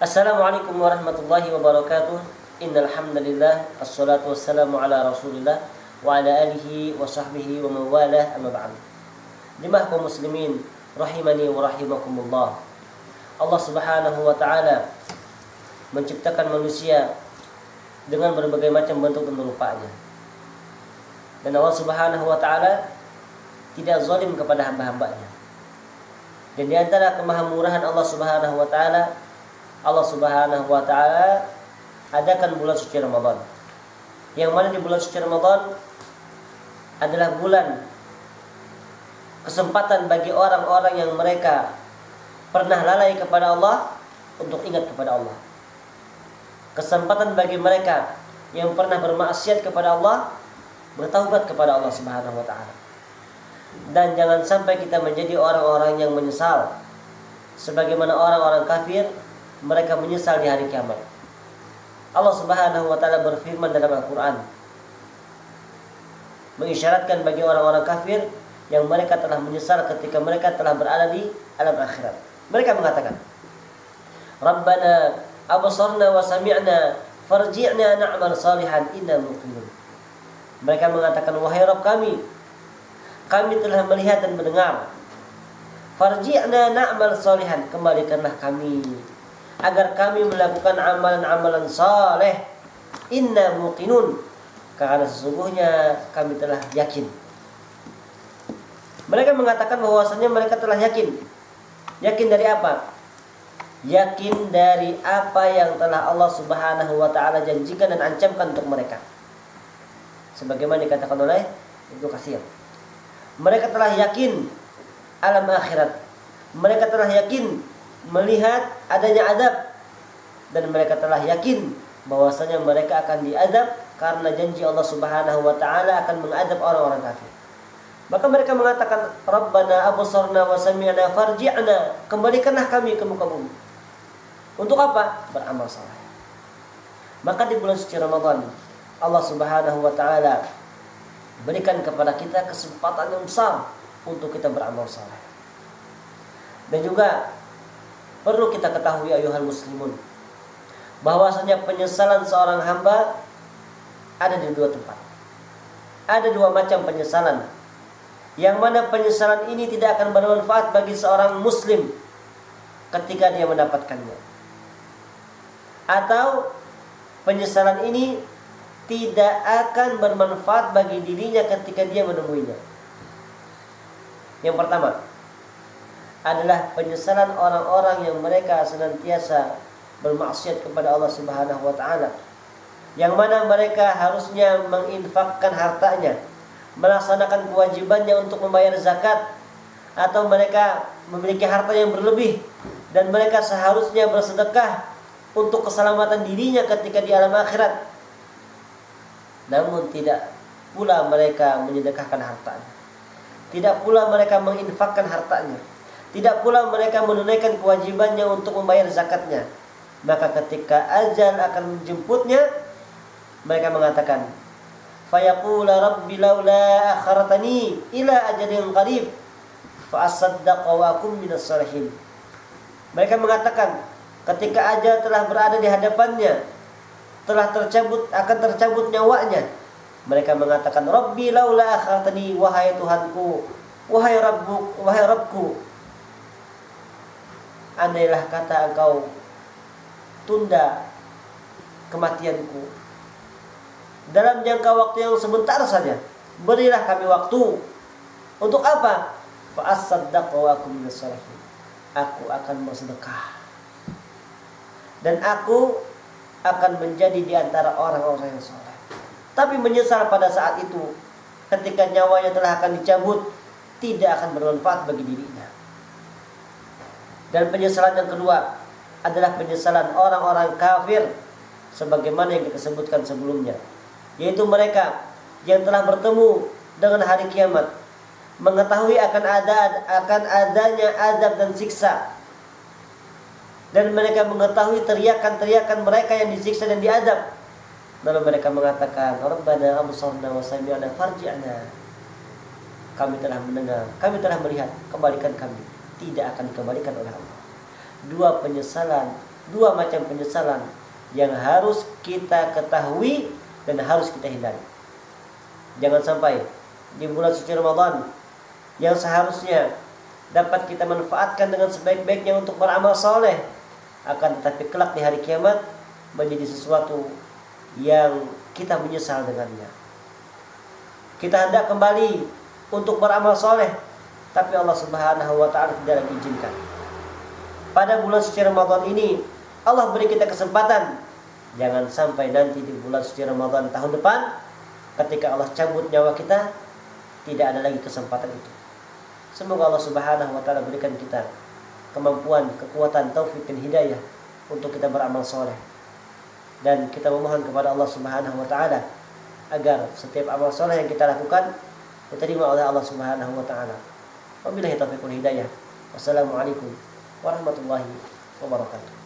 Assalamualaikum warahmatullahi wabarakatuh. Innal hamdalillah wassalatu wassalamu ala Rasulillah wa ala alihi wa sahbihi wa man walah, amma ba'd. Jemaah kaum muslimin rahimani wa rahimakumullah. Allah Subhanahu wa taala menciptakan manusia dengan berbagai macam bentuk dan rupanya. Dan Allah Subhanahu wa taala tidak zalim kepada hamba-hambanya. Dan di antara kemahamurahan Allah Subhanahu wa taala, Allah Subhanahu wa taala adakan bulan suci Ramadan. Yang mana di bulan suci Ramadan adalah bulan kesempatan bagi orang-orang yang mereka pernah lalai kepada Allah untuk ingat kepada Allah. Kesempatan bagi mereka yang pernah bermaksiat kepada Allah bertaubat kepada Allah Subhanahu wa taala. Dan jangan sampai kita menjadi orang-orang yang menyesal sebagaimana orang-orang kafir mereka menyesal di hari kiamat. Allah Subhanahu wa taala berfirman dalam Al-Qur'an mengisyaratkan bagi orang-orang kafir yang mereka telah menyesal ketika mereka telah berada di alam akhirat. Mereka mengatakan, Rabbana absarna wa sami'na farji'na na'mal salihan inna muqinun. Mereka mengatakan, wahai Rabb kami telah melihat dan mendengar. Farji'na na'mal salihan, kembalikanlah kami agar kami melakukan amalan-amalan saleh. Inna muqinun, karena sesungguhnya kami telah yakin. Mereka mengatakan bahwasanya mereka telah yakin. Yakin dari apa? Yakin dari apa yang telah Allah Subhanahu wa taala janjikan dan ancamkan untuk mereka. Sebagaimana dikatakan oleh Ibnu Katsir. Mereka telah yakin alam akhirat. Mereka telah yakin melihat adanya adab, dan mereka telah yakin bahwasanya mereka akan diadab karena janji Allah Subhanahu wa taala akan mengadab orang-orang kafir. Maka mereka mengatakan, Rabbana absarna wa sami'na farji'na, kembalikanlah kami ke muka bumi. Untuk apa? Beramal saleh. Maka di bulan suci Ramadan Allah Subhanahu wa taala berikan kepada kita kesempatan yang besar untuk kita beramal saleh. Dan juga perlu kita ketahui ayuhal muslimun, bahwasanya penyesalan seorang hamba ada di dua tempat. Ada dua macam penyesalan, yang mana penyesalan ini tidak akan bermanfaat bagi seorang muslim ketika dia mendapatkannya, atau penyesalan ini tidak akan bermanfaat bagi dirinya ketika dia menemuinya. Yang pertama adalah penyesalan orang-orang yang mereka senantiasa bermaksiat kepada Allah Subhanahu wa taala, yang mana mereka harusnya menginfakkan hartanya, melaksanakan kewajibannya untuk membayar zakat, atau mereka memiliki harta yang berlebih dan mereka seharusnya bersedekah untuk keselamatan dirinya ketika di alam akhirat. Namun tidak pula mereka menyedekahkan hartanya, tidak pula mereka menginfakkan hartanya, tidak pula mereka menunaikan kewajibannya untuk membayar zakatnya. Maka ketika ajal akan menjemputnya, mereka mengatakan, fayaqula rabbi laula akhartani ila ajalin qarib fa asaddaqa wa akum minas salihin. Mereka mengatakan ketika ajal telah berada di hadapannya, telah akan tercabut nyawanya, mereka mengatakan, rabbi laula akhartani, wahai Tuhanku, wahai Rabbku, andailah kata engkau tunda kematianku dalam jangka waktu yang sebentar saja, berilah kami waktu. Untuk apa? Fa asaddaqa wa akum minas salihin, aku akan bersedekah dan aku akan menjadi di antara orang-orang yang saleh. Tapi menyesal pada saat itu, ketika nyawanya telah akan dicabut, tidak akan bermanfaat bagi dirinya. Dan penyesalan yang kedua adalah penyesalan orang-orang kafir sebagaimana yang kita sebutkan sebelumnya, yaitu mereka yang telah bertemu dengan hari kiamat, mengetahui akan adanya azab dan siksa, dan mereka mengetahui teriakan-teriakan mereka yang disiksa dan diazab, lalu mereka mengatakan, Rabbana absarna wa sami'na farji'na, kami telah mendengar, kami telah melihat, kembalikan kami. Tidak akan dikembalikan oleh Allah. Dua macam penyesalan yang harus kita ketahui dan harus kita hindari. Jangan sampai di bulan suci Ramadan yang seharusnya dapat kita manfaatkan dengan sebaik-baiknya untuk beramal soleh, akan tetapi kelak di hari kiamat menjadi sesuatu yang kita menyesal dengannya. Kita hendak kembali untuk beramal soleh, tapi Allah Subhanahu wa ta'ala tidak lagi izinkan. Pada bulan suci Ramadan ini Allah beri kita kesempatan. Jangan sampai nanti di bulan suci Ramadan tahun depan, ketika Allah cabut nyawa kita, tidak ada lagi kesempatan itu. Semoga Allah Subhanahu wa ta'ala berikan kita kemampuan, kekuatan, taufik dan hidayah untuk kita beramal soleh. Dan kita memohon kepada Allah Subhanahu wa ta'ala agar setiap amal soleh yang kita lakukan diterima oleh Allah Subhanahu wa ta'ala. Wabillahi taufiq wal hidayah. Wassalamualaikum warahmatullahi wabarakatuh.